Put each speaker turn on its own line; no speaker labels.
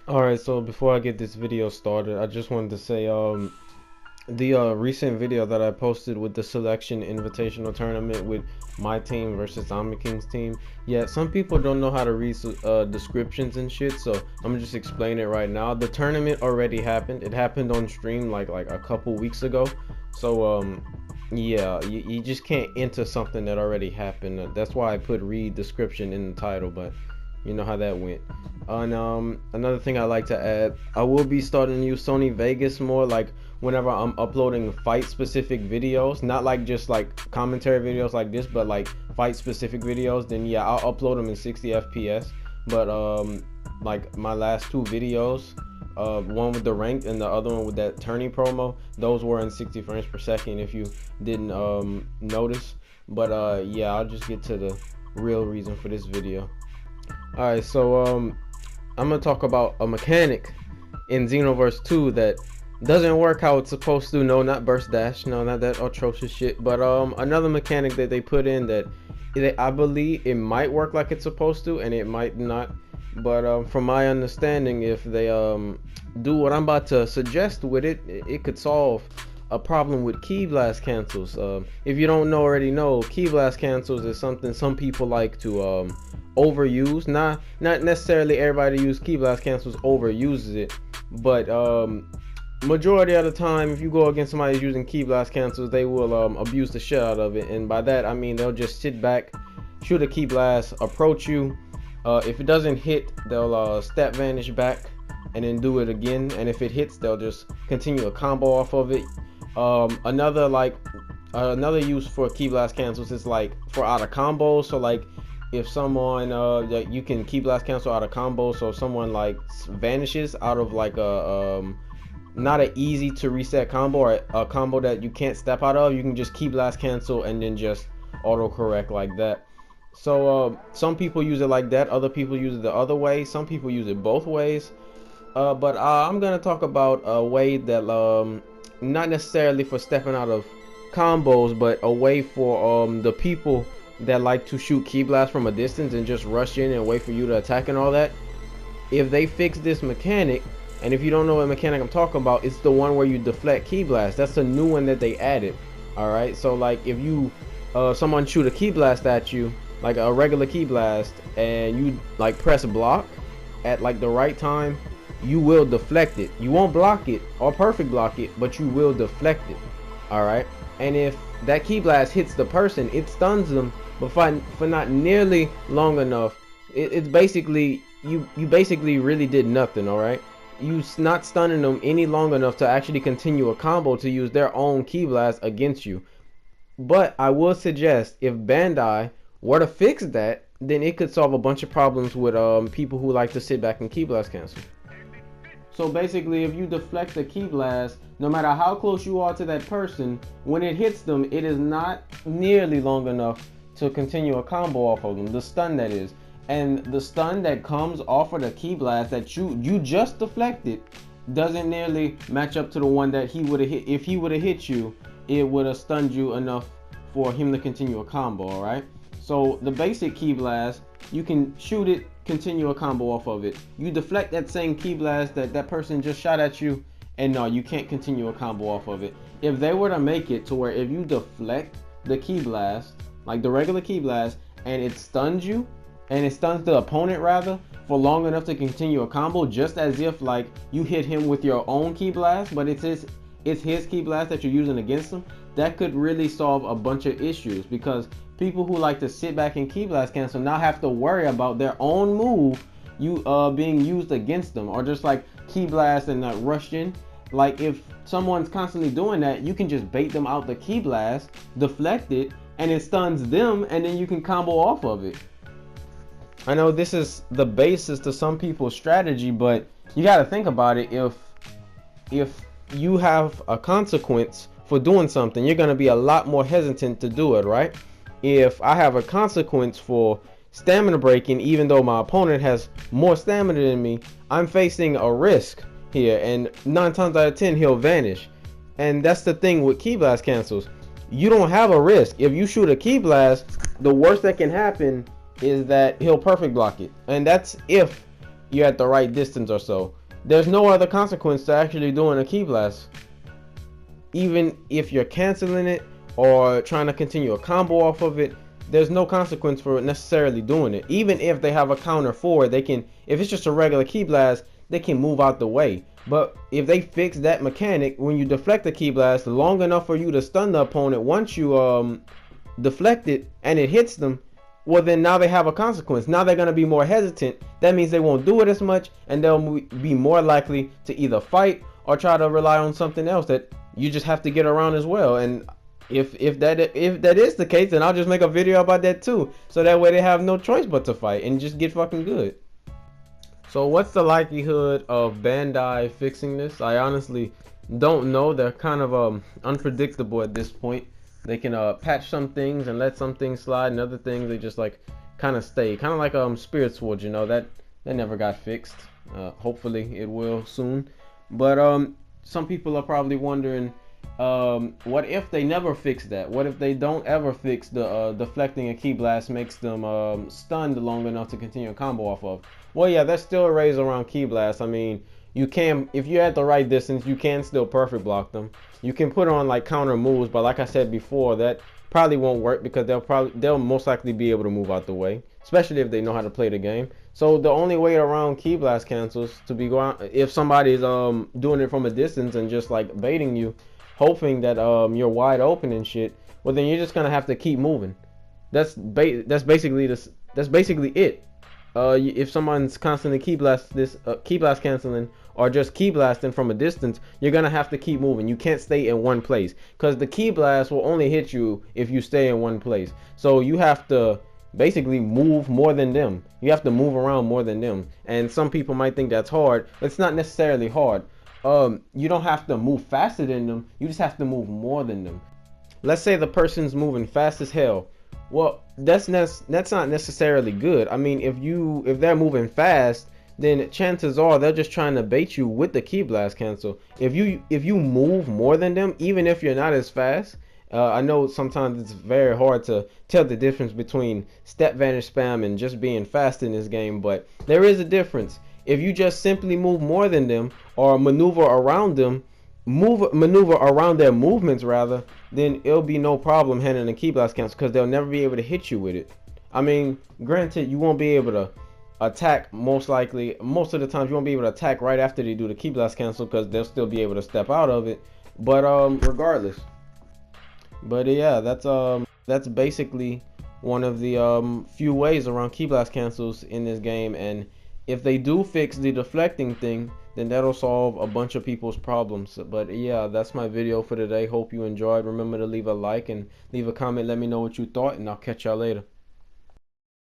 Alright, so before I get this video started, I just wanted to say the recent video that I posted with the selection invitational tournament with my team versus Omni King's team. Yeah, some people don't know how to read descriptions and shit, so I'm gonna just explain it right now. The tournament already happened. It happened on stream like a couple weeks ago. So yeah, you just can't enter something that already happened. That's why I put read description in the title, but you know how that went. And another thing I like to add, I will be starting to use Sony Vegas more, like whenever I'm uploading fight specific videos, not like just like commentary videos like this, but like fight specific videos. Then yeah, I'll upload them in 60 FPS. But like my last two videos, one with the ranked and the other one with that tourney promo, those were in 60 frames per second if you didn't notice. But yeah, I'll just get to the real reason for this video. Alright, so I'm gonna talk about a mechanic in Xenoverse 2 that doesn't work how it's supposed to. No, not burst dash, no, not that atrocious shit, but another mechanic that they put in that I believe it might work like it's supposed to and it might not. But from my understanding, if they do what I'm about to suggest with it, it could solve a problem with key blast cancels. If you don't already know, key blast cancels is something some people like to overuse. Not necessarily everybody use key blast cancels overuses it, but majority of the time, if you go against somebody who's using key blast cancels, they will abuse the shit out of it. And by that I mean they'll just sit back, shoot a key blast, approach you. If it doesn't hit, they'll step vanish back and then do it again, and if it hits, they'll just continue a combo off of it. Another use for key blast cancels is like for out of combos. So like if someone you can key blast cancel out of combos, so if someone like vanishes out of like a not an easy to reset combo or a combo that you can't step out of, you can just key blast cancel and then just auto correct like that. So some people use it like that, other people use it the other way, some people use it both ways. But I'm gonna talk about a way that not necessarily for stepping out of combos, but a way for the people that like to shoot key blast from a distance and just rush in and wait for you to attack and all that. If they fix this mechanic, and if you don't know what mechanic I'm talking about, it's the one where you deflect key blast. That's a new one that they added. Alright, so like if you someone shoot a key blast at you, like a regular key blast, and you like press block at like the right time, you will deflect it. You won't block it or perfect block it, but you will deflect it. Alright, and if that key blast hits the person, it stuns them, but for not nearly long enough. It's basically you basically really did nothing. Alright, you not stunning them any long enough to actually continue a combo to use their own key blast against you. But I will suggest if Bandai were to fix that, then it could solve a bunch of problems with people who like to sit back and key blast cancel. So basically, if you deflect the key blast, no matter how close you are to that person, when it hits them, it is not nearly long enough to continue a combo off of them. The stun, that is. And the stun that comes off of the key blast that you just deflected doesn't nearly match up to the one that he would have hit. If he would have hit you, it would have stunned you enough for him to continue a combo. Alright, so the basic key blast, you can shoot it, continue a combo off of it. You deflect that same key blast that person just shot at you, and no, you can't continue a combo off of it. If they were to make it to where if you deflect the key blast, like the regular key blast, and it stuns you, and it stuns the opponent rather, for long enough to continue a combo, just as if like you hit him with your own key blast, but it's his key blast that you're using against him, that could really solve a bunch of issues, because people who like to sit back and key blast cancel now have to worry about their own move being used against them, or just like key blast and not rush in. Like if someone's constantly doing that, you can just bait them out the key blast, deflect it, and it stuns them, and then you can combo off of it. I know this is the basis to some people's strategy, but you got to think about it. If you have a consequence for doing something, you're going to be a lot more hesitant to do it, right? If I have a consequence for stamina breaking, even though my opponent has more stamina than me, I'm facing a risk here, and 9 times out of 10 he'll vanish. And that's the thing with key blast cancels. You don't have a risk. If you shoot a key blast, the worst that can happen is that he'll perfect block it, and that's if you're at the right distance or so. There's no other consequence to actually doing a key blast. Even if you're canceling it or trying to continue a combo off of it, there's no consequence for necessarily doing it. Even if they have a counter for it, they can, if it's just a regular key blast, they can move out the way. But if they fix that mechanic, when you deflect the key blast long enough for you to stun the opponent, once you deflect it and it hits them, well then now they have a consequence. Now they're going to be more hesitant. That means they won't do it as much, and they'll be more likely to either fight or try to rely on something else that you just have to get around as well. And if that is the case, then I'll just make a video about that too, so that way they have no choice but to fight and just get fucking good. So what's the likelihood of Bandai fixing this? I honestly don't know. They're kind of unpredictable at this point. They can patch some things and let some things slide, and other things they just like kind of stay. Kind of like Spirit Sword, you know, that never got fixed. Hopefully it will soon. But some people are probably wondering, what if they never fix that? What if they don't ever fix the deflecting a key blast makes them stunned long enough to continue a combo off of? Well, yeah, there's still a raise around key blast. I mean, you can, if you're at the right distance, you can still perfect block them. You can put on like counter moves, but like I said before, that probably won't work because they'll most likely be able to move out the way, especially if they know how to play the game. So the only way around key blast cancels to be going, if somebody's doing it from a distance and just like baiting you, hoping that you're wide open and shit, well then you're just gonna have to keep moving. That's basically it. If someone's constantly key blast canceling or just key blasting from a distance, you're gonna have to keep moving. You can't stay in one place because the key blast will only hit you if you stay in one place. So you have to basically move more than them. You have to move around more than them. And some people might think that's hard. It's not necessarily hard. You don't have to move faster than them. You just have to move more than them. Let's say the person's moving fast as hell. Well, that's not necessarily good. I mean, if they're moving fast, then chances are they're just trying to bait you with the key blast cancel. If you move more than them, even if you're not as fast, I know sometimes it's very hard to tell the difference between step vanish spam and just being fast in this game, but there is a difference. If you just simply move more than them or maneuver around them, maneuver around their movements rather, then it'll be no problem handling a key blast cancel because they'll never be able to hit you with it. I mean, granted, you won't be able to attack most of the times you won't be able to attack right after they do the key blast cancel because they'll still be able to step out of it. But regardless. But yeah, that's basically one of the few ways around key blast cancels in this game, and if they do fix the deflecting thing, then that'll solve a bunch of people's problems. But yeah, that's my video for today. Hope you enjoyed. Remember to leave a like and leave a comment. Let me know what you thought, and I'll catch y'all later.